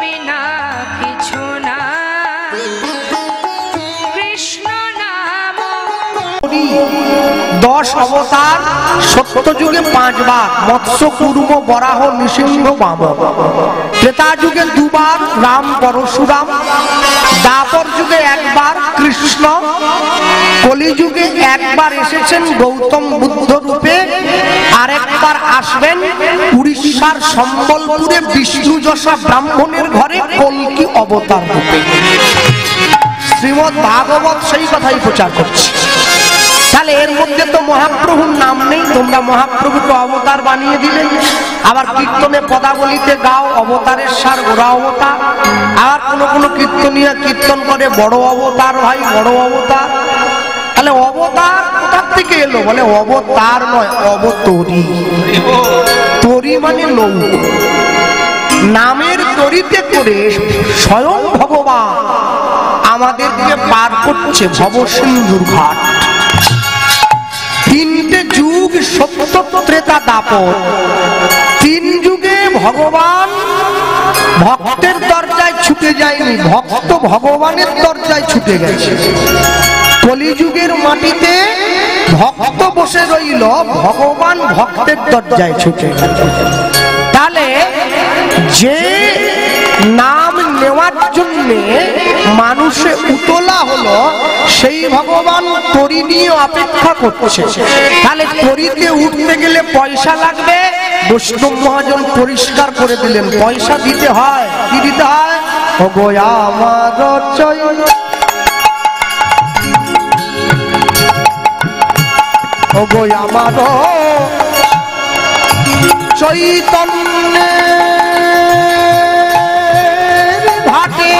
বিনা কিছু না, কৃষ্ণ নাম। 10 অবতার, সত্য যুগে 5 বার, মৎস্য কুর্ম বরাহ নৃসিংহ বামন। ত্রেতা যুগে 2 বার রাম পরশুরাম, দ্বাপর যুগে 1 বার কৃষ্ণ, কলিযুগে 1 বার এসেছেন গৌতম বুদ্ধ রূপে, আরেকবার আসবেন উড়িষ্যার সম্বলপুরে বিষ্ণু যশা ব্রাহ্মণের ঘরে কল্কি অবতার রূপে। শ্রীমদ্ ভাগবত সেই কথাই প্রচার করছে। তাহলে এর মধ্যে তো মহাপ্রভুর নাম নেই, তোমরা মহাপ্রভুকে অবতার বানিয়ে দিলে। আবার কীর্তনে পদাবলিতে গাও অবতারের সার গোড়া অবতার। আবার কোনো কোনো কীর্তনীয় কীর্তন করে বড় অবতার, ভাই বড় অবতার। তাহলে অবতার কোথা থেকে এলো? বলে অবতার নয়, অবতরী। তরী মানে নৌ। নামের তরীতে করে স্বয়ং ভগবান আমাদেরকে পার করছে ভবসিন্ধুর ঘাট। 3টে যুগ, সত্য, ত্রেতা, দ্বাপর। 3 যুগে ভগবান ভক্তের দরজায় ছুটে যায়নি, ভক্ত ভগবানের দরজায় ছুটে গেছে। কলিযুগের মাটিতে ভক্ত বসে রইল, ভগবান ভক্তের দরজায় ছুটে গেছে। তাহলে যে নাম নেওয়ার জন্য মানুষে উতলা হলো, সেই ভগবান তরী নিয়ে অপেক্ষা করছে। তাহলে তরীতে উঠতে গেলে পয়সা লাগবে। বৈষ্ণব মহাজন পরিষ্কার করে দিলেন, পয়সা দিতে হয়। কি দিতে হয়? ওগো আমার ওগো আমার চৈতন্য ঘাটে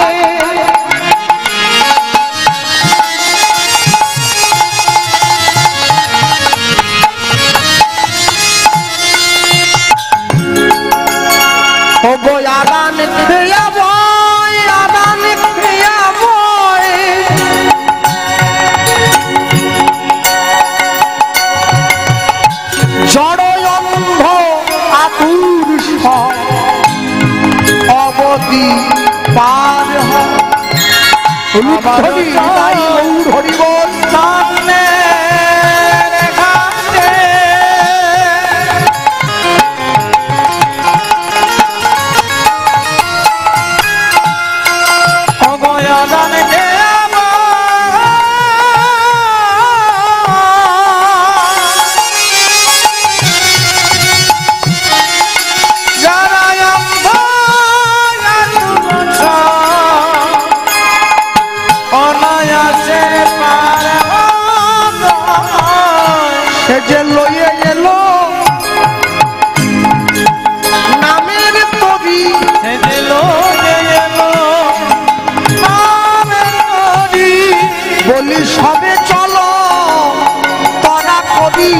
ওগো আদান খেয়া বয়, আদান খেয়া বয়, জড় অন্ধ আতুর সব অবধি পার হয়। হরি বল সামনে যে লয়ে এলো নামের তরী, যে লয়ে এলো নামের তরী, বলি সবে চলো তরা কবি,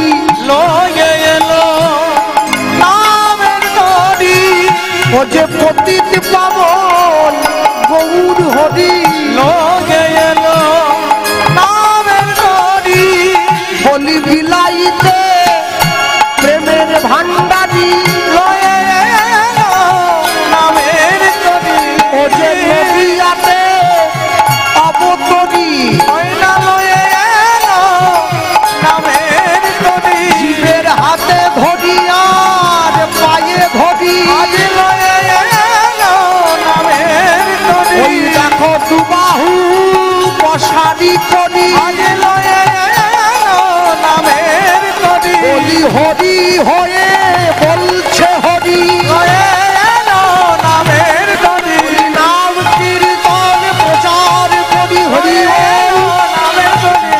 লয়ে এলো নামের তরী। ও যে পতিত পাবন গৌর হরি, লয়ে এলো নামের তরী, বলি বিলাইতে প্রেমের ভান্ডারি, লয়ে এলো নামের তরী। ও যে নদিয়াতে অবতরী, না লয়ে এলো নামের তরী। জীবের হাতে ধরি আর পায়ে ধরি, লয়ে এলো নামের তরী। ওই দেখো দুবাহু বসারি করি, লয়ে বলি হরি হয়ে বলছে হরি, নামের তরী। নাম কীর্তন প্রচার করি হরি নামের তরী।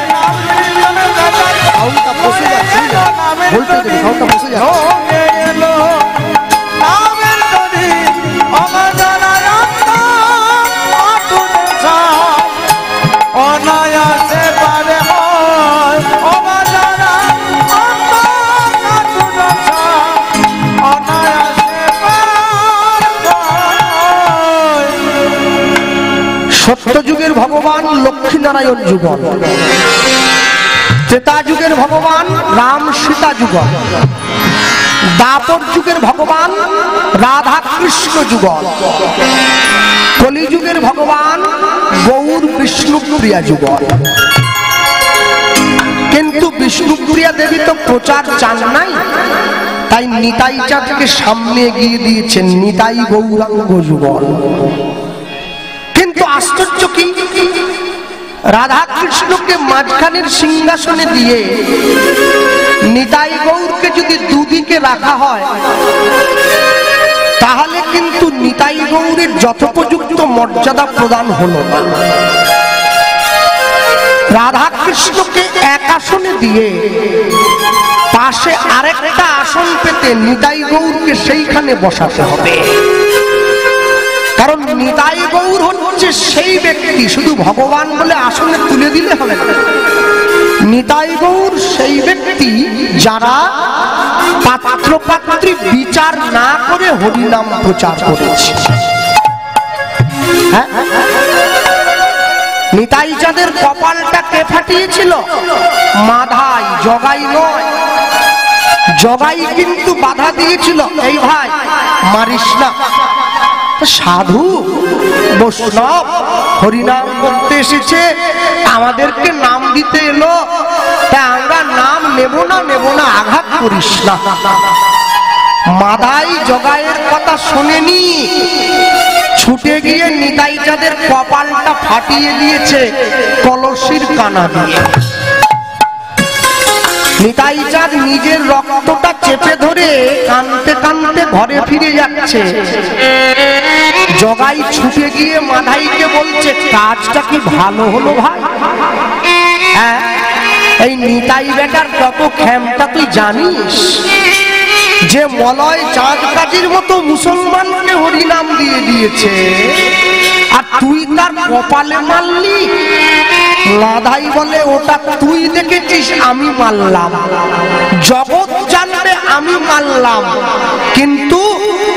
সাউন্ডটা বসে যাচ্ছে, বলতে দেবে, সাউন্ডটা বসে যাচ্ছে। নামের তরী অনায়াসে পারে হয়, সত্য যুগের ভগবান লক্ষ্মীনারায়ণ যুগল, ত্রেতা যুগের ভগবান রাম সীতা যুগল, দ্বাপর যুগের ভগবান রাধা কৃষ্ণ যুগল, কলিযুগের ভগবান গৌর বিষ্ণুপ্রিয়া যুগল, কিন্তু বিষ্ণুপ্রিয়া দেবী তো প্রচার চান নাই, তাই নিতাই চাঁদকে সামনে এগিয়ে দিয়েছেন নিতাই গৌরাঙ্গ যুগল। কিন্তু আশ্চর্য কি, রাধা কৃষ্ণকে মাঝখানের সিংহাসনে দিয়ে নিতাই গৌরকে যদি দুদিকে রাখা হয়, তাহলে কিন্তু নিতাই গৌরের যথোপযুক্ত মর্যাদা প্রদান হলো না। রাধা কৃষ্ণকে এক আসনে দিয়ে পাশে আরেকটা আসন পেতে নিতাই গৌরকে সেইখানে বসাতে হবে। কারণ নিতাই গৌর হচ্ছে সেই ব্যক্তি, শুধু ভগবান বলে আসনে তুলে দিলে হবে না। নিতাই গৌর সেই ব্যক্তি যারা পাত্র পাত্রী বিচার না করে হরিনাম প্রচার করেছে। হ্যাঁ, নিতাই চাঁদের কপালটা কে ফাটিয়েছিল? মাধাই, জগাই নয়। জগাই কিন্তু বাধা দিয়েছিল, এই ভাই মারিস না, সাধু বৈষ্ণব হরিনাম করতে এসেছে, আমাদেরকে নাম দিতে এলো, তাই আমরা নাম নেব না, আঘাত করিস না। মাধাই জগাইয়ের কথা শোনেনি, ছুটে গিয়ে নিতাই চাঁদের কপালটা ফাটিয়ে দিয়েছে কলসির কানা দিয়ে। নিতাই চাঁদ নিজের রক্তটা চেপে ধরে কাঁদতে কাঁদতে ঘরে ফিরে যাচ্ছে। জগাই ছুটে গিয়ে মাধাইকে বলছে, কাজটা কি ভালো হলো ভাই? হ্যাঁ, এই নিতাই বেটার কত ক্ষমতা তুই জানিস? যে মলয় চাঁদ কাজীর মতো মুসলমানকে হরিনাম দিয়ে দিয়েছে, আর তুই তার কপালে মারলি। মাধাই বলে, ওটা তুই দেখেছিস, আমি মারলাম, জগৎ জানবে আমি মারলাম, কিন্তু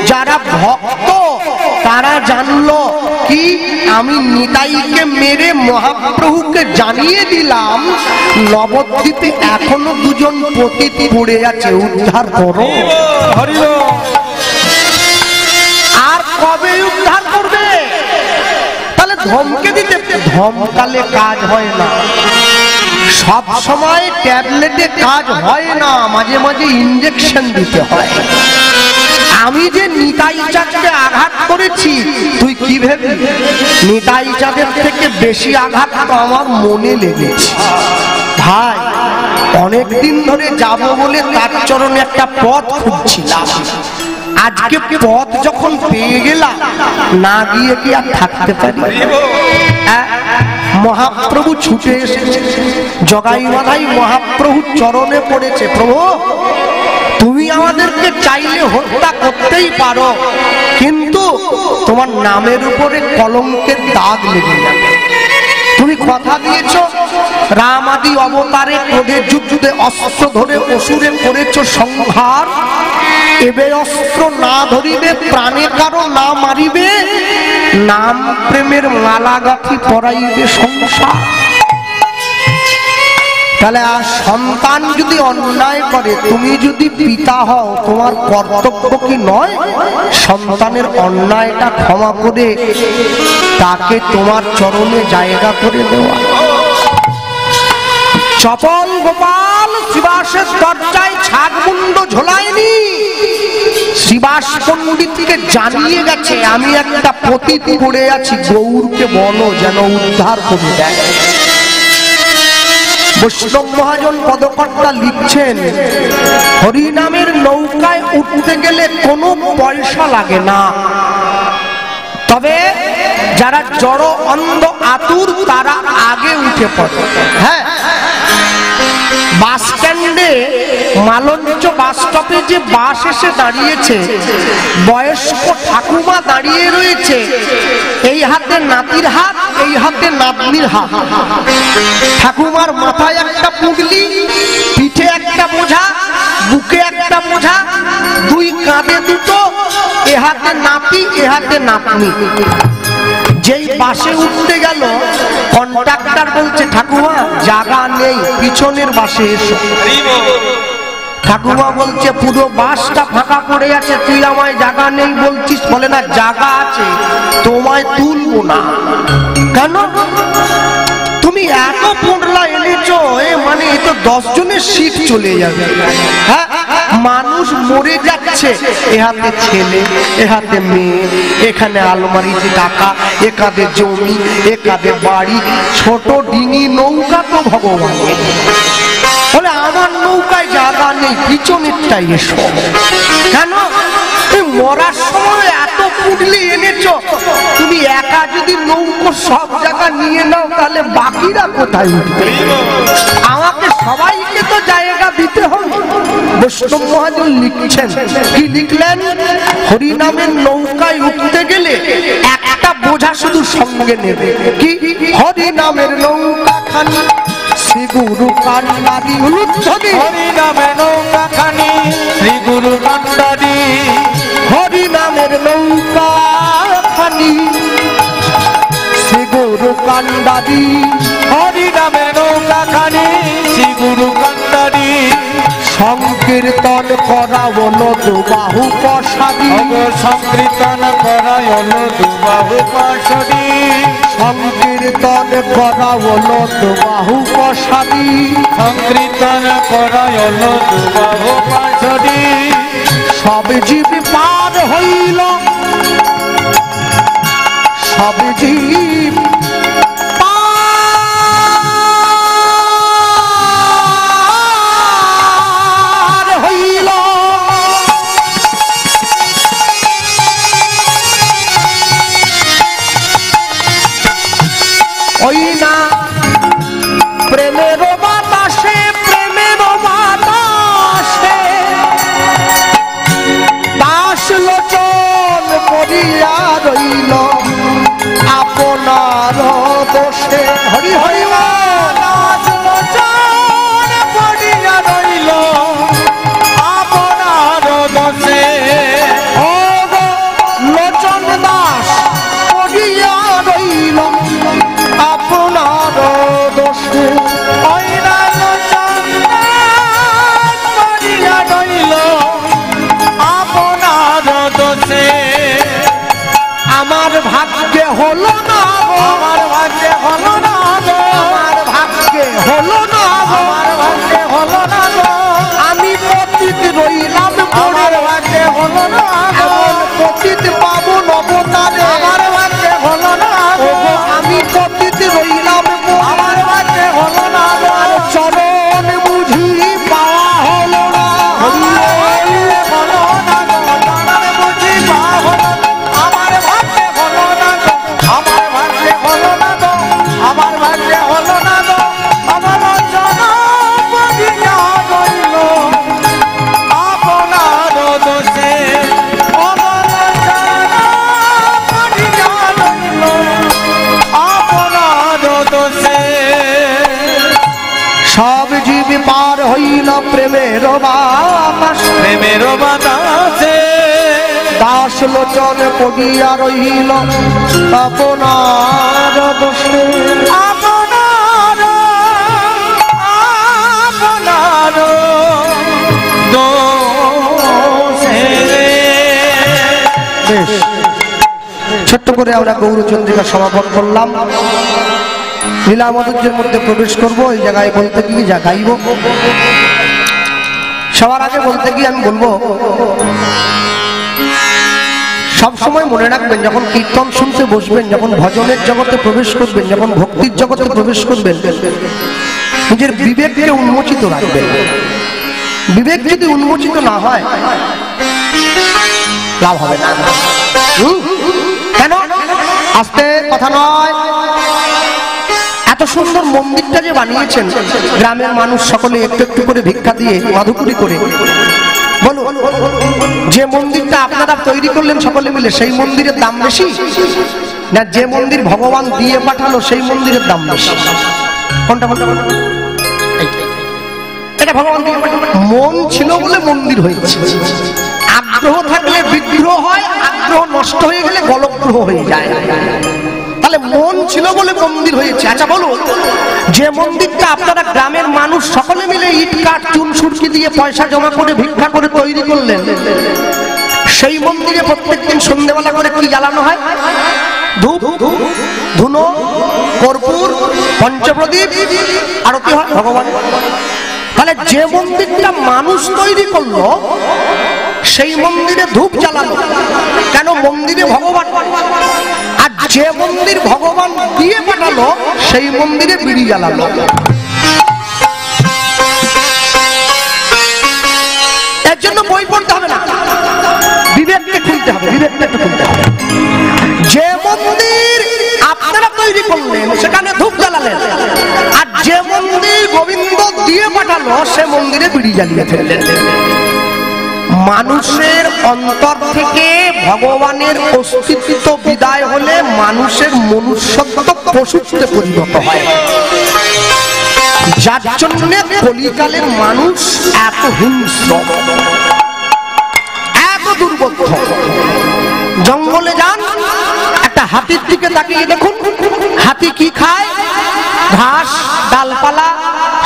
যারা ভক্ত তারা জানলো কি আমি নিতাইকে মেরে মহাপ্রভুকে জানিয়ে দিলাম নবদ্বীপে এখনো দুজন পতিত পড়ে আছে, উদ্ধার করো। আর কবে উদ্ধার করবে? তাহলে ধমকে দিতে, ধমকালে কাজ হয় না, সব সময় ট্যাবলেটে কাজ হয় না, মাঝে মাঝে ইনজেকশন দিতে হয়। আমি যে নিতাই চাঁদকে আঘাত করেছি তুই কি ভেবে? নিতাই চাঁদের থেকে বেশি আঘাত তো আমার মনে লেগেছে। ভাই, অনেকদিন ধরে যাব বলে তার চরণে একটা পথ খুঁজছিলাম, আজকে পথ যখন পেয়ে গেলাম, না গিয়ে কি আর থাকতে পারি? মহাপ্রভু ছুটে এসেছে, জগাই মাধাই মহাপ্রভুর চরণে পড়েছে, প্রভু তুমি আমাদেরকে চাইলে হত্যা করতেই পারো, কিন্তু তোমার নামের উপরে কলঙ্কের দাগ লেগে যাবে। তুমি কথা দিয়েছো রাম আদি অবতারে ক্রোধের যুদ্ধে অস্ত্র ধরে অসুরে করেছো সংহার, এবে অস্ত্র না ধরিবে, প্রাণে কারো না মারিবে, নাম প্রেমের মালা গাঁথি পরাইবে সংসার। তাহলে আর সন্তান যদি অন্যায় করে, তুমি যদি পিতা হও, তোমার কর্তব্য কি নয় সন্তানের অন্যায়টা ক্ষমা করে তাকে তোমার চরণে জায়গা করে দেওয়া? চপল গোপাল শিবাসের দরজায় ছাগমুন্ড ঝোলায়নি, শিবাস পণ্ডিতকে জানিয়ে গেছে আমি একটা পতিত পড়ে আছি, গৌরকে বলো যেন উদ্ধার করে দেয়। বৈষ্ণব মহাজন পদকর্তা লিখছেন, হরিনামের নৌকায় উঠতে গেলে কোনো পয়সা লাগে না, তবে যারা জড় অন্ধ আতুর তারা আগে উঠে পড়ে। হ্যাঁ, বাস স্ট্যান্ডে মালঞ্চ বাস স্টপে যে বাস এসে দাঁড়িয়েছে, বয়স্ক ঠাকুমা দাঁড়িয়ে রয়েছে, এই হাতে নাতির হাত, এই হাতে নাতনির হাত। ঠাকুমার মাথায় একটা পুঁটলি, পিঠে একটা বোঝা, বুকে একটা বোঝা, দুই কাঁধে দুটো, এ হাতে নাতি এ হাতে নাতনি। যেই বাসে উঠতে গেল, কন্ডাক্টর বলছে ঠাকুমা জায়গা নেই, পিছনের বাসে এসো। ঠাকুমা বলছে পুরো বাসটা ফাঁকা পড়ে আছে, তুই আমায় জায়গা নেই বলছিস? বলে না, জায়গা আছে, তোমায় তুলবো না। কেন? তুমি এত পোড়লা এনেছো, মানে তো 10 জনের সিট চলে যাবে। হ্যাঁ, মানুষ মরে যাচ্ছে, এ হাতে ছেলে, এ হাতে মেয়ে, এখানে আলমারিতে টাকা, এ কাঁধে জমি, এ কাঁধে বাড়ি, ছোট ডিঙি নৌকা তো ভগবানের। বলে আমার নৌকায় জায়গা নেই, পিছনেরটাই এসো। কেন? মরার সময় এত পুডলি এনেছো, তুমি একা যদি নৌকো সব জায়গা নিয়ে নাও তাহলে বাকিরা কোথায় উঠবে? আমাকে সবাইকে তো জায়গা দিতে হবে। বৈষ্ণব মহাজন লিখছেন, কি লিখলেন? হরিনামের নৌকায় উঠতে গেলে একটা বোঝা শুধু সঙ্গে নেবে, কি? হরিনামের নৌকা খানি শ্রী গুরু কান্ডারি। হরিনামের নৌকা খানি শ্রী গুরু কান্ডারি, হরিনামের নৌকা খানি শ্রী গুরু কান্ডারি, হরিনামের নৌকা খানি শ্রী গুরু কান্ডারি। সংকীর্তন করা হলো দুবাহু প্রসাদী, সংকীর্তন করা হলো দুবাহু প্রসাদী, সংকীর্তন করা হলো দুবাহু প্রসাদী, সংকীর্তন করা হলো দুবাহু প্রসাদী। সব জীব পার হইল, সব জীব পার হইল, ওই না প্রেমের বাতাসে, প্রেমের বাতাসে দাস লোচন পড়িয়া রইল আপনার দোষে। হরি হরি দাস লোচন পড়িয়া রইল আপনার দোষে। ও লোচন দাস পড়িয়া রইল আপনার দোষে। ওই না লোচন দাস পড়িয়া রইল আপনার দোষে। আমার ভাগ্যে হলো না, আমার ভাগ্যে হলো না, আমার ভাগ্যে হলো না, আমার ভাগ্যে হলো না, আমি পতিত রইলাম, আমার ভাগ্যে হলো না, এমন পতিত পাবো নবতারে, আমার ভাগ্যে হলো না, আমি পতিত রইলাম, আমার ভাগ্যে হলো না, চরণ বুঝি পাওয়া হলো না, হলো না, চরণ বুঝি পাওয়া হলো না, আমার ভাগ্যে হলো না, আমার ভাগ্যে হলো না, আমার ভাগ্যে হলো না, আমার জনম বুঝিয়া রইল আপনার দোষে, আমার জনম বুঝিয়া রইল আপনার দোষে। সব জীব পার হইল প্রেমের বাতাস, প্রেমের বাতাসে দাস লোচন পড়িয়া রহিল আপনার দোষে, আপনার আপনার দোষে। বেশ, ছোট্ট করে আমরা গৌরচন্দ্রিকা সমাপন করলাম। লীলা মাধুর্যের মধ্যে প্রবেশ করব। এই জায়গায় বলতে গিয়ে যা গাইব, সবার আগে বলতে গিয়ে আমি বলবো, সব সময় মনে রাখবেন, যখন কীর্তন শুনতে বসবেন, যখন ভজনের জগতে প্রবেশ করবেন, যখন ভক্তির জগতে প্রবেশ করবেন, নিজের বিবেককে উন্মোচিত রাখবেন। বিবেক যদি উন্মোচিত না হয় লাভ হবে না। কেন? আস্তে কথা নয়। এত সুন্দর মন্দিরটা যে বানিয়েছেন, গ্রামের মানুষ সকলে একটু একটু করে ভিক্ষা দিয়ে মাধুকুরি করে, বলুন যে মন্দিরটা আপনারা তৈরি করলেন সকলে মিলে, সেই মন্দিরের দাম বেশি না যে মন্দির ভগবান দিয়ে পাঠালো সেই মন্দিরের দাম বেশি? কোনটা? এটা ভগবান দিয়ে পাঠালো। মন ছিল বলে মন্দির হয়েছে। আগ্রহ থাকলে বিগ্রহ হয়, আগ্রহ নষ্ট হয়ে গেলে গলগ্রহ হয়ে যায়। তাহলে মন ছিল বলে মন্দির হয়েছে। আচ্ছা বলুন, যে মন্দিরটা আপনারা গ্রামের মানুষ সকলে মিলে ইট কাঠ চুন সুরকি দিয়ে পয়সা জমা করে ভিক্ষা করে তৈরি করলেন, সেই মন্দিরে প্রত্যেকদিন সন্ধ্যেবেলা করে কি জ্বালানো হয়? ধূপ, ধুনো, কর্পূর, পঞ্চপ্রদীপ, আরতি হয় ভগবান। তাহলে যে মন্দিরটা মানুষ তৈরি করলো সেই মন্দিরে ধূপ জ্বালালো কেন? মন্দিরে ভগবান। আর যে মন্দির ভগবান দিয়ে পাঠালো সেই মন্দিরে বিড়ি জ্বালালো। এর জন্য বই পড়তে হবে না, বিবেককে খুলতে হবে, বিবেককে খুলতে হবে। যে মন্দির আপনারা তৈরি করলেন সেখানে ধূপ জ্বালালেন, আর যে মন্দির গোবিন্দ দিয়ে পাঠালো সে মন্দিরে বিড়ি জ্বালিয়ে ফেললেন। মানুষের অন্তর থেকে ভগবানের অস্তিত্ব বিদায় হলে মানুষের মনুষ্যত্ব পশুত্বে পরিণত হয়, যার জন্য কলিকালের মানুষ এত হিংস্র, এত দুর্বোধ্য। জঙ্গলে যান, একটা হাতির দিকে তাকিয়ে দেখুন, হাতি কি খায়? ঘাস, ডালপালা,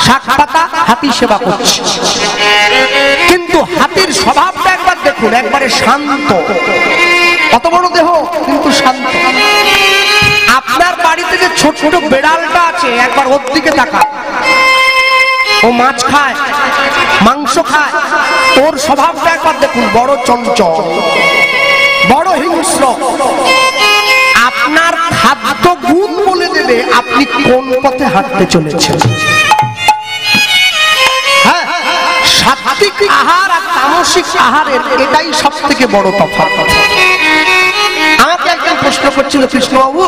শাক পাতা, হাতি সেবা করছে। কিন্তু হাতির স্বভাবটা একবার দেখুন, একবারে শান্ত, অত বড় দেহ কিন্তু শান্ত। আপনার বাড়িতে যে ছোট ছোট বেড়ালটা আছে একবার ওর দিকে তাকান, ও মাছ খায়, মাংস খায়, ওর স্বভাবটা একবার দেখুন, বড় চঞ্চল, বড় হিংস্র। আপনার খাদ্য গুণ বলে দেবে আপনি কোন পথে হাঁটতে চলেছেন। হ্যাঁ, সাত্বিক আহার আর তামসিক আহারের এটাই সব থেকে বড় তফাৎ। আমাকে একজন প্রশ্ন করছিল, কৃষ্ণবাবু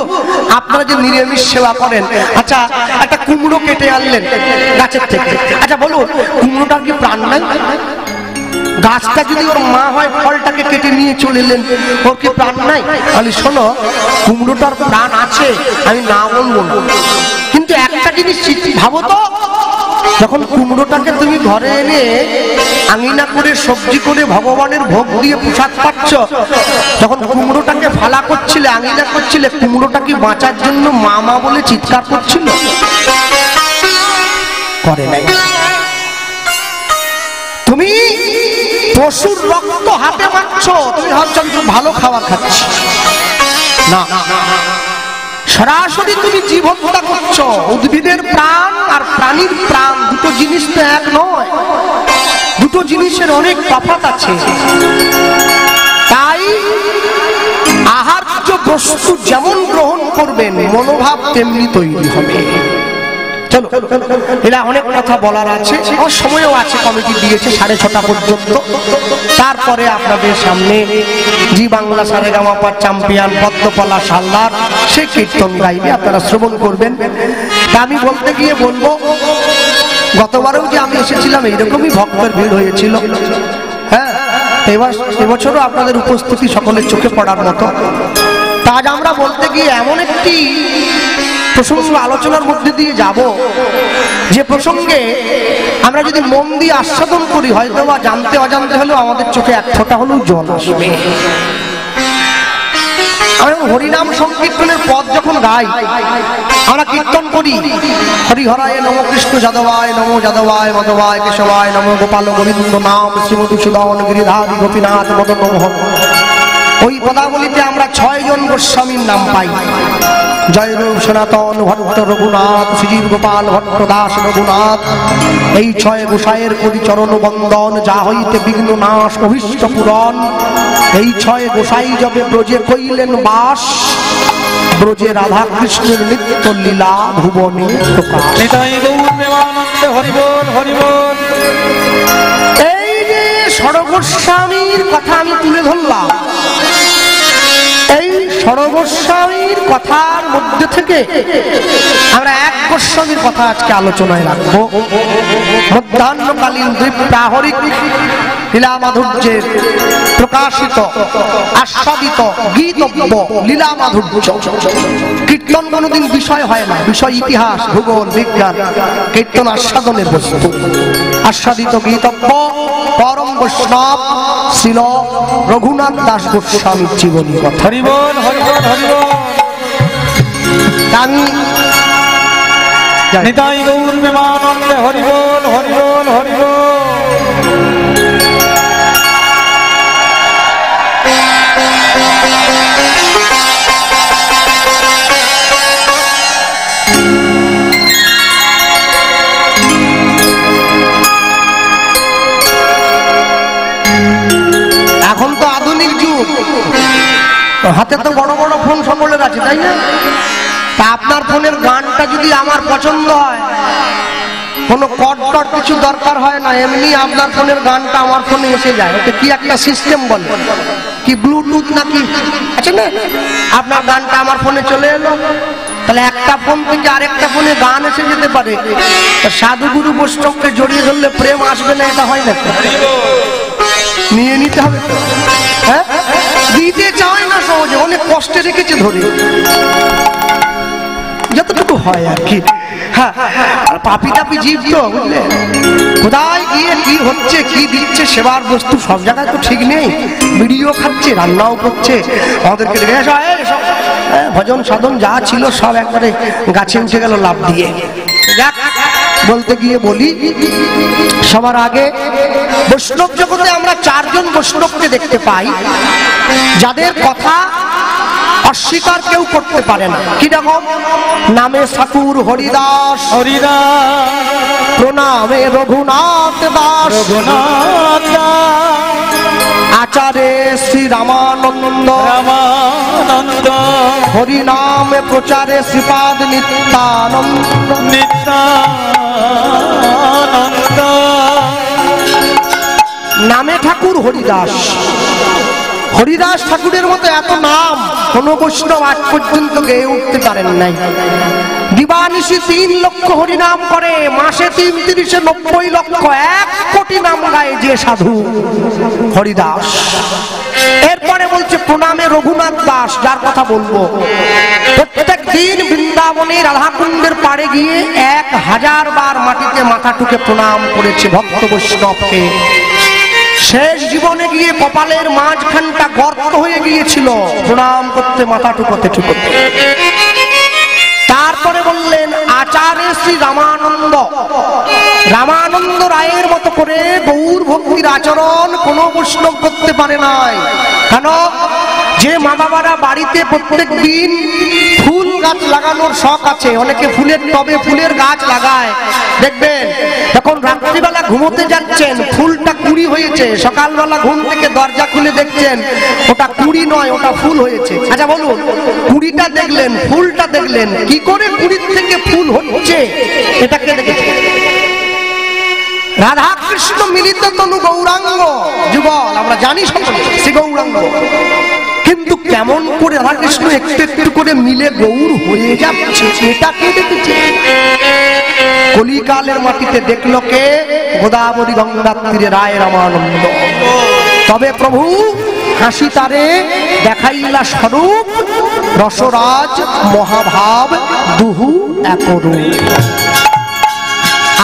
আপনারা যে নিরামিষ সেবা করেন, আচ্ছা একটা কুমড়ো কেটে আনলেন গাছের থেকে, আচ্ছা বলুন কুমড়োটার কি প্রাণ নাই? গাছটা যদি ওর মা হয় ফলটাকে কেটে নিয়ে চলে এলেন, ওর কি প্রাণ নাই? আমি শোনো, কুমড়োটার প্রাণ আছে, আমি না বলবো না, কিন্তু একটা জিনিস ভাবো তো, যখন কুমড়োটাকে তুমি ঘরে এনে আঙিনা করে সবজি করে ভগবানের ভোগ দিয়ে প্রসাদ পাচ্ছ, তখন কুমড়োটাকে ফালা করছিলে, আঙিনা করছিলে, কুমড়োটা কি বাঁচার জন্য মা মা বলে চিৎকার করছিল? করে নাই। তুমি পশুর রক্ত হাতে মাখছ, তুমি ভাবছো ভালো খাবার খাচ্ছি না, সরাসরি তুমি জীব হত্যা করছো। উদ্ভিদের প্রাণ আর প্রাণীর প্রাণ দুটো জিনিস তো এক নয়, দুটো জিনিসের অনেক তফাৎ আছে। তাই আহার্য বস্তু যেমন গ্রহণ করবেন মনোভাব তেমনি তৈরি হবে। চলো, এটা অনেক কথা বলার আছে, আমার সময়ও আছে, কমিটি দিয়েছে 6:30 পর্যন্ত। তারপরে আপনাদের সামনে জি বাংলা সারেগামাপা চ্যাম্পিয়ন পদ্মপলা সাল্লার সে কীর্তন গাইবে, আপনারা শ্রবণ করবেন। তা আমি বলতে গিয়ে বলবো, গতবারেও যে আমি এসেছিলাম এইরকমই ভক্তের ভিড় হয়েছিল। হ্যাঁ, এবছরও আপনাদের উপস্থিতি সকলের চোখে পড়ার মতো। তা আজ আমরা বলতে গিয়ে এমন একটি প্রসঙ্গ আলোচনার মধ্যে দিয়ে যাব, যে প্রসঙ্গে আমরা যদি মন দিয়ে আস্বাদন করি হয়তো বা জানতে অজান্তে হলেও আমাদের চোখে এক ফোঁটা হলেও জল আসবে। আমরা হরিনাম সংকীর্তনের পদ যখন গাই, আমরা কীর্তন করি হরিহরায় নম, কৃষ্ণ যাদবায় নম, যাদবায় মাধবায় কেশবায় নম, গোপাল গোবিন্দ নাম শ্রীমধুসূদন গিরিধারী গোপীনাথ মদন মোহন। ওই পদাবলিতে আমরা 6 জন গোস্বামীর নাম পাই। জয়রূপ সনাতন ভট্ট রঘুনাথ, শ্রীজীব গোপাল ভট্ট দাস রঘুনাথ, এই 6 গোসাইয়ের করি চরণ বন্দন, যা হইতে বিঘ্ন নাশ অভীষ্ট পূরণ। এই 6 গোসাই যবে ব্রজে কইলেন বাস, ব্রজে রাধা কৃষ্ণের নিত্য লীলা ভুবনে প্রকাশ। এই যে ষড়গোস্বামীর কথা আমি তুলে ধরলাম, এই ষড়গোস্বামীর কথার মধ্যে থেকে আমরা এক গোস্বামীর কথা আজকে আলোচনায় রাখবো। মধ্যাহ্নকালীন প্রাহরিক লীলা মাধুর্যের প্রকাশিত আস্বাদিত গীতব্য লীলা মাধুর্য। কীর্তন কোনোদিন বিষয় হয় না, বিষয় ইতিহাস, ভূগোল, বিজ্ঞান। কীর্তন আস্বাদনের বস্তু। আস্বাদিত গীতব্য পরম বৈষ্ণব শ্রীল রঘুনাথ দাস গোস্বামীর জীবনী কথা। আমি নিতাই গৌর প্রেমানন্দে হরি বল হরি বল হরি বল। এখন তো আধুনিক যুগ, হাতে তো বড় বড় ফোন সকলের আছে, তাই না? তা আপনার ফোনের গানটা যদি আমার পছন্দ হয়, কোনো কট টট কিছু দরকার হয় না, এমনি আপনার ফোনের গানটা আমার ফোনে এসে যায়। ওটা কি একটা সিস্টেম বলে, কি ব্লুটুথ নাকি আছে না, আপনার গানটা আমার ফোনে চলে এলো। তাহলে একটা ফোন থেকে আরেকটা ফোনে গান এসে যেতে পারে। সাধুগুরু বৈষ্ণবকে জড়িয়ে ধরলে প্রেম আসবে না, এটা হয় না? নিয়ে নিতে হবে তো, হ্যাঁ? দিতে চায় না সহজে, অনেক কষ্টে রেখেছে ধরে, যতটুকু হয় আর কি। হ্যাঁ, পাপি টাপি জীব তো, বুঝলে, কোথায় গিয়ে কি হচ্ছে, কি দিচ্ছে, সেবার বস্তু সব জায়গায় তো ঠিক নেই। ভিডিও খাচ্ছে, রান্নাও করছে, আমাদেরকে ভজন সাধন যা ছিল সব একবারে গাছে উঠে গেল লাভ দিয়ে। বলতে গিয়ে বলি, সবার আগে বৈষ্ণব জগতে আমরা চারজন বৈষ্ণবকে দেখতে পাই, যাদের কথা অস্বীকার কেউ করতে পারে না। কি রকম? নামে ঠাকুর হরিদাস, হরিদাস, প্রণামে রঘুনাথ দাস, রঘুনাথ দাস, আচারে শ্রী রামানন্দ, রামানন্দ, হরিনামে প্রচারে শ্রীপাদ নিত্যানন্দ, নিত্যানন্দ। নামে ঠাকুর হরিদাস। হরিদাস ঠাকুরের মতো এত নাম কোন বৈষ্ণব আজ পর্যন্ত গেয়ে উঠতে পারেন নাই। দিবানিশি 3 লক্ষ হরিনাম করে, মাসে 3 × 90 লক্ষ, 1 কোটি নাম গায় যে সাধু হরিদাস। এরপরে বলছে প্রণামে রঘুনাথ দাস, যার কথা বলবো, প্রত্যেক দিন বৃন্দাবনে রাধাকুণ্ডের পাড়ে গিয়ে 1000 বার মাটিতে মাথা ঠুকে প্রণাম করেছে ভক্ত বৈষ্ণবকে। শেষ জীবনে গিয়ে কপালের মাঝখানটা গর্ত হয়ে গিয়েছিল প্রণাম করতে, মাথা ঠুকোতে ঠুকোতে। তারপরে বললেন আচার্য শ্রী রামানন্দ। রামানন্দ রায়ের মতো করে গৌর ভক্তির আচরণ কোন বৈষ্ণব করতে পারে নাই। কেন? যে মা বাবারা বাড়িতে প্রত্যেক দিন ফুল গাছ লাগানোর শখ আছে, অনেকে ফুলের টবে ফুলের গাছ লাগায়, দেখবেন যখন রাত্রিবেলা ঘুমোতে যাচ্ছেন ফুলটা কুড়ি হয়েছে, সকালবেলা ঘুম থেকে দরজা খুলে দেখছেন ওটা কুড়ি নয়, ওটা ফুল হয়েছে। আচ্ছা বলুন, কুড়িটা দেখলেন, ফুলটা দেখলেন, কি করে কুড়ির থেকে ফুল হচ্ছে এটাকে দেখেছেন? রাধা কৃষ্ণ মিলিত তনু গৌরাঙ্গ যুগল, আমরা জানি সকলে সে গৌরাঙ্গ, কিন্তু কেমন করে রাধা কৃষ্ণ একটু একটু করে মিলে গৌর হয়ে যাচ্ছে এটা কে দেখেছে? কলিকালের মাটিতে দেখলো কে? গোদাবরী গঙ্গা তীরে রায় রামানন্দ। তবে প্রভু হাসি তারে দেখাইলা স্বরূপ, রসরাজ মহাভাব দুহু একরূপ।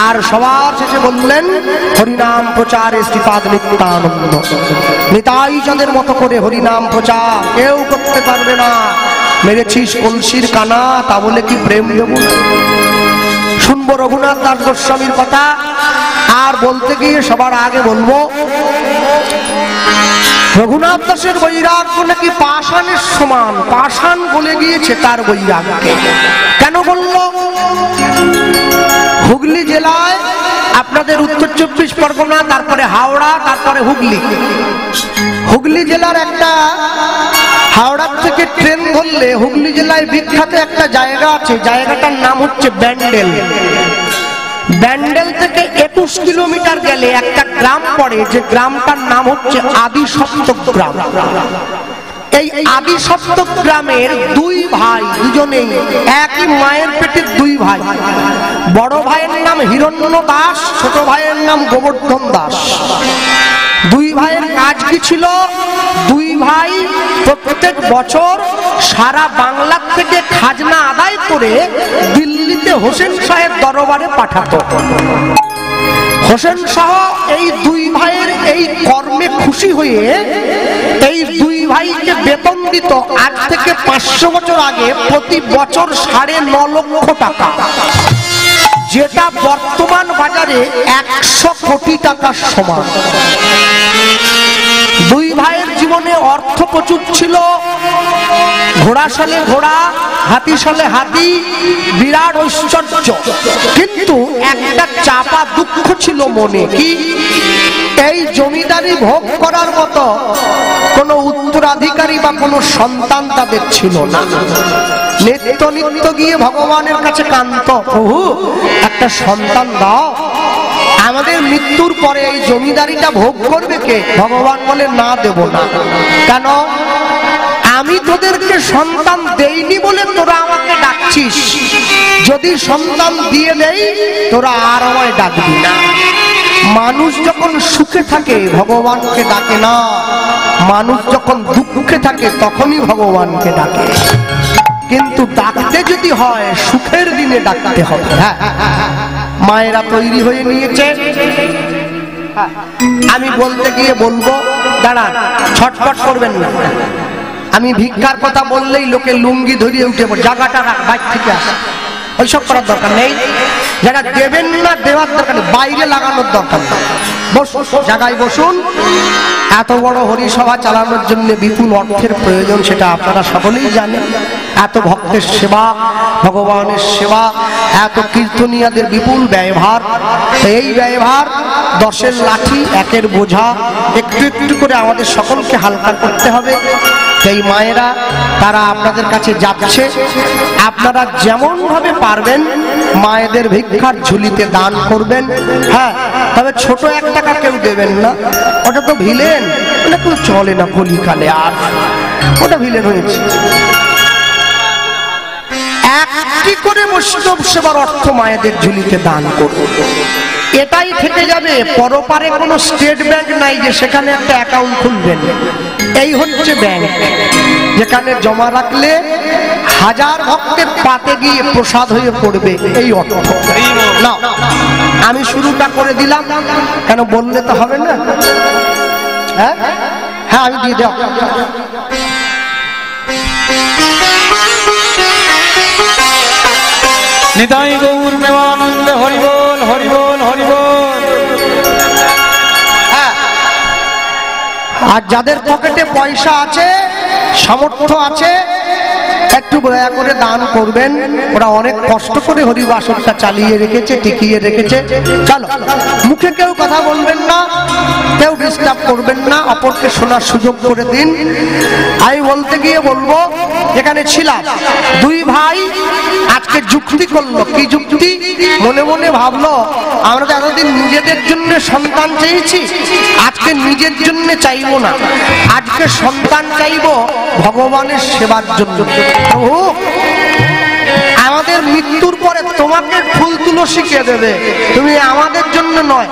আর সবার শেষে বললেন হরিনাম প্রচারে শ্রীপাদ নিত্যানন্দ। নিতাই চাঁদের মতো করে হরিনাম প্রচার কেউ করতে পারবে না। মেরেছিস কলসির কানা, তা বলে কি প্রেম দেব? শুনবো রঘুনাথ দাস গোস্বামীর কথা। আর বলতে গিয়ে সবার আগে বলবো, রঘুনাথ দাসের বৈরাগ্য নাকি পাষাণের সমান, পাষাণ বলে গিয়েছে তার বৈরাগ্যকে। কেন বলল? হুগলি জেলায়, আপনাদের উত্তর 24 পরগনা, তারপরে হাওড়া, তারপরে হুগলি। হুগলি জেলার একটা, হাওড়ার থেকে ট্রেন ধরলে হুগলি জেলায় বিখ্যাত একটা জায়গা আছে, জায়গাটার নাম হচ্ছে ব্যান্ডেল। ব্যান্ডেল থেকে 21 কিলোমিটার গেলে একটা গ্রাম পড়ে, যে গ্রামটার নাম হচ্ছে আদিসপ্তক গ্রাম। এই আদিসপ্তক গ্রামের 2 ভাই, দুজনেই একই মায়ের পেটের 2 ভাই। বড় ভাইয়ের নাম হিরণ্য দাস, ছোট ভাইয়ের নাম গোবর্ধন দাস। 2 ভাইয়ের কাজ কি ছিল? 2 ভাই প্রত্যেক বছর সারা বাংলা থেকে খাজনা আদায় করে দিল্লিতে হোসেন সাহেব দরবারে পাঠাতো। হোসেন শাহ এই দুই ভাইয়ের এই কর্মে খুশি হয়ে এই দুই ভাইকে বেতন দিত আজ থেকে 500 বছর আগে প্রতি বছর 9.5 লক্ষ টাকা, যেটা বর্তমান বাজারে 100 কোটি টাকার সমান। দুই ভাইয়ের জীবনে অর্থ প্রচুর ছিল, ঘোড়া সালে ঘোড়া, হাতি সালে হাতি, বিরাট ঐশ্বর্য। কিন্তু একটা চাপা দুঃখ ছিল মনে, কি এই জমিদারি ভোগ করার মতো কোনো উত্তরাধিকারী বা কোনো সন্তান তাদের ছিল না। নিত্য নিত্য গিয়ে ভগবানের কাছে কান্ত, প্রভু একটা সন্তান দাও, আমাদের মৃত্যুর পরে এই জমিদারিটা ভোগ করবে কে? ভগবান বলে না, দেব না। কেন? আমি তোদেরকে সন্তান দেইনি বলে তোরা আমাকে ডাকছিস, যদি সন্তান দিয়ে দেই তোরা আর আমায় ডাকবি না। মানুষ যখন সুখে থাকে ভগবানকে ডাকে না, মানুষ যখন দুঃখে থাকে তখনই ভগবানকে ডাকে। কিন্তু ডাকতে যদি হয় সুখের দিনে ডাকতে হবে। হ্যাঁ, মায়েরা তৈরি হয়ে নিয়েছে। আমি বলতে গিয়ে বলবো, দাঁড়ান, ছটফট করবেন না। আমি ভিক্ষার কথা বললেই লোকে লুঙ্গি ধরিয়ে উঠে পড়ে, জায়গাটা রাখ, বাইর থেকে আসা, ওইসব করার দরকার নেই। যারা দেবেন না দেওয়ার দরকার নেই, বাইরে লাগানোর দরকার নেই। বসুন, জায়গায় বসুন। এত বড় হরিসভা চালানোর জন্য বিপুল অর্থের প্রয়োজন, সেটা আপনারা সকলেই জানেন। এত ভক্তের সেবা, ভগবানের সেবা, এত কীর্তনিয়াদের বিপুল ব্যয়ভার। এই ব্যয়ভার 10-এর লাঠি, 1-এর বোঝা একটু একটু করে আমাদের সকলকে হালকা করতে হবে। এই মায়েরা তারা আপনাদের কাছে যাচ্ছে, আপনারা যেমন ভাবে পারবেন মায়েদের ভিক্ষার ঝুলিতে দান করবেন। হ্যাঁ, তবে ছোট 1 টাকা কেউ দেবেন না, ওটা তো ভিলেন, ওটা কেউ চলে না কলিকালে, আর ওটা ভিলেন হয়েছে। 1টি করে বৈষ্ণব সেবার অর্থ মায়েদের ঝুলিতে দান করব, এটাই থেকে যাবে। পরপারে কোনো স্টেট ব্যাংক নাই যে সেখানে একটা অ্যাকাউন্ট খুলবেন। এই হচ্ছে ব্যাংক, যেখানে জমা রাখলে 1000 ভক্তের পাতে গিয়ে প্রসাদ হয়ে পড়বে এই অর্থ। না, আমি শুরুটা করে দিলাম, কেন বললে তো হবে না। হ্যাঁ হ্যাঁ, আমি দিয়ে দাও। নিতাই গৌর প্রেমানন্দে হরি বল, হরি বল, হরি বল। আর যাদের পকেটে পয়সা আছে, সামর্থ্য আছে, একটু দয়া করে দান করবেন। ওরা অনেক কষ্ট করে হরিবাসরটা চালিয়ে রেখেছে, টিকিয়ে রেখেছে। চলো, মুখে কেউ কথা বলবেন না, কেউ ডিস্টার্ব করবেন না, অপরকে শোনার সুযোগ করে দিন। আমি বলতে গিয়ে বলবো, এখানে ছিলাম, দুই ভাই আজকে যুক্তি করলো। কি যুক্তি? মনে মনে ভাবলো, আমরা তো এতদিন নিজেদের জন্য সন্তান চেয়েছি, আজকে নিজের জন্য চাইবো না, আজকে সন্তান চাইবো ভগবানের সেবার জন্য। প্রভু, আমাদের মৃত্যুর পরে তোমাকে ফুল তুলসী কে দেবে? তুমি আমাদের জন্য নয়,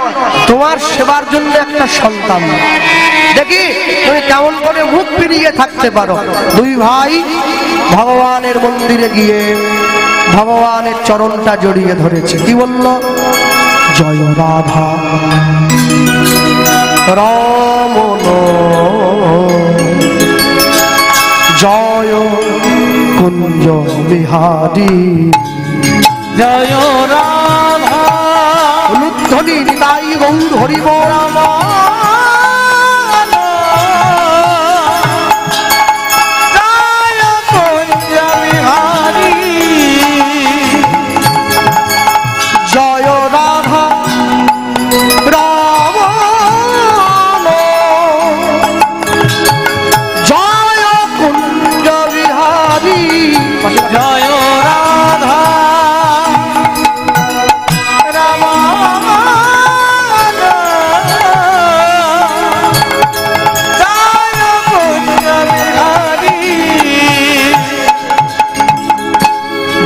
তোমার সেবার জন্য একটা সন্তান। দেখি তুমি কেমন করে মুখ ফিরিয়ে থাকতে পারো। দুই ভাই ভগবানের মন্দিরে গিয়ে ভগবানের চরণটা জড়িয়ে ধরেছে। কি বলল? জয় রাধা রমন, জয় কুঞ্জ বিহারী, জয় রাধা উলুধ্বনি নিতাই গৌর হরি বল। জয় কুঞ্জ বিহারী, জয় রাধা রমন, জয় কুঞ্জ বিহারী, জয় রাধা রমন, জয় কুঞ্জ বিহারী,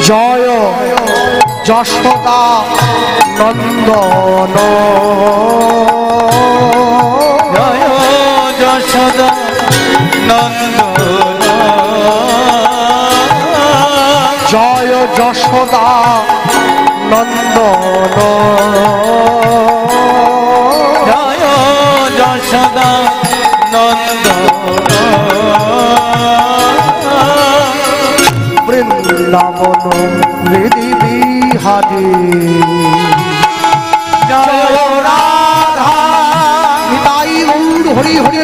জয় যশোদা নন্দন, জয় যশোদা নন্দন, জয় যশোদা নন্দন জয় যশোদা নন্দন বৃন্দাবন হৃদি বিহারী জয় রাধা নিতাই গৌর হরি হরি